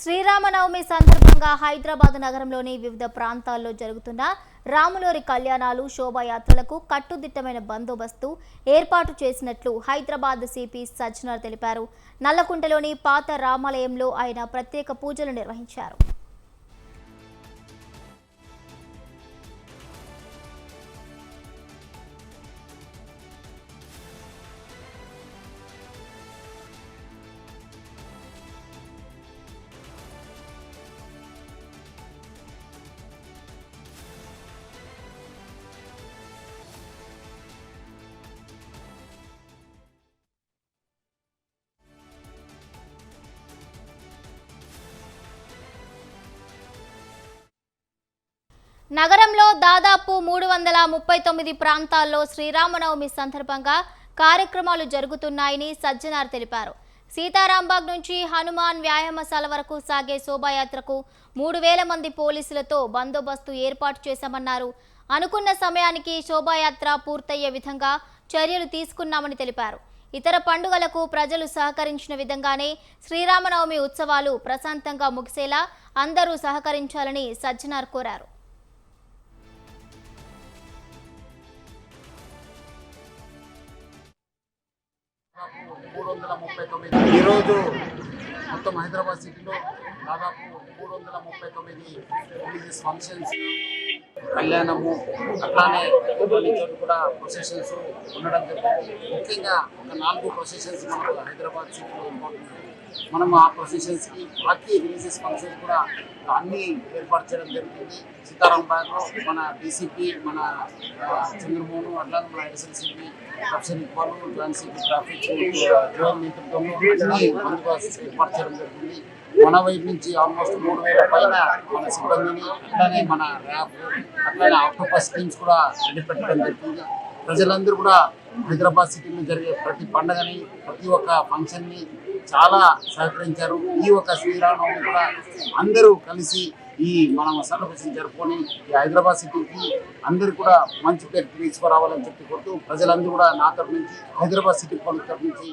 శ్రీరామనవమి సందర్భంగా హైదరాబాద్ నగరంలోని వివిధ ప్రాంతాల్లో జరుగుతున్న రాములోరి కళ్యాణాలు శోభాయాత్రలకు కట్టుదిట్టమైన బందోబస్తు ఏర్పాటు చేసినట్లు హైదరాబాద్ సిపి సజ్జనార్ తెలిపారు. నల్లకుంటలోని పాత రామాలయంలో ఆయన ప్రత్యేక పూజలు నిర్వహించారు. నగరంలో దాదాపు 339 ప్రాంతాల్లో శ్రీరామనవమి సందర్భంగా కార్యక్రమాలు జరుగుతున్నాయని సజ్జనార్ తెలిపారు. సీతారాంబాగ్ నుంచి హనుమాన్ వ్యాయామశాల వరకు సాగే శోభాయాత్రకు 3000 మంది పోలీసులతో బందోబస్తు ఏర్పాటు చేశామన్నారు. అనుకున్న సమయానికి శోభాయాత్ర పూర్తయ్యే విధంగా చర్యలు తీసుకున్నామని తెలిపారు. ఇతర పండుగలకు ప్రజలు సహకరించిన విధంగానే శ్రీరామనవమి ఉత్సవాలు ప్రశాంతంగా ముగిసేలా అందరూ సహకరించాలని సజ్జనార్ కోరారు. ఈరోజు మొత్తం హైదరాబాద్ సిటీలో దాదాపు 339 రిలీజియస్ ఫంక్షన్స్, కళ్యాణము, అట్లానే కొన్ని చోట్ల కూడా ప్రొసెషన్స్ ఉండడం జరుగుతుంది. ముఖ్యంగా ఒక 4 ప్రొసెషన్స్ మనకు హైదరాబాద్ సిటీలో ఇంపార్టెంట్. మనం ఆ ప్రొసెషన్స్కి బాకీ రిలీజియస్ ఫంక్షన్స్ కూడా అన్నీ ఏర్పాటు చేయడం జరుగుతుంది. సీతారాంబాగ్లో మన డీసీపీ, మన చంద్రమోహన్, అట్లానే మన SLCP, professor Iqbal, joint CP traffic zone నేతృత్వంలో అన్ని బందోబస్తు ఏర్పాటు చేయడం జరుగుతుంది. మన వైపు నుంచి ఆల్మోస్ట్ 3000 పైన మన సిబ్బందిని, అట్లానే మన ర్యాప్, అట్లానే ఆక్టోపస్ టీమ్స్ కూడా రెడీ పెట్టడం జరుగుతుంది. ప్రజలందరూ కూడా హైదరాబాద్ సిటీలో జరిగే ప్రతి పండుగని, ప్రతి ఒక్క ఫంక్షన్ని చాలా సహకరించారు. ఈ ఒక శ్రీరామనవమి కూడా అందరూ కలిసి ఈ మనం సెలబ్రేషన్ జరుపుకొని ఈ హైదరాబాద్ సిటీకి అందరూ కూడా మంచి పేరు తీసుకురావాలని చెప్పి కోరుతూ ప్రజలందరూ కూడా నా తరఫు నుంచి, హైదరాబాద్ సిటీ పోలీస్ తరఫు నుంచి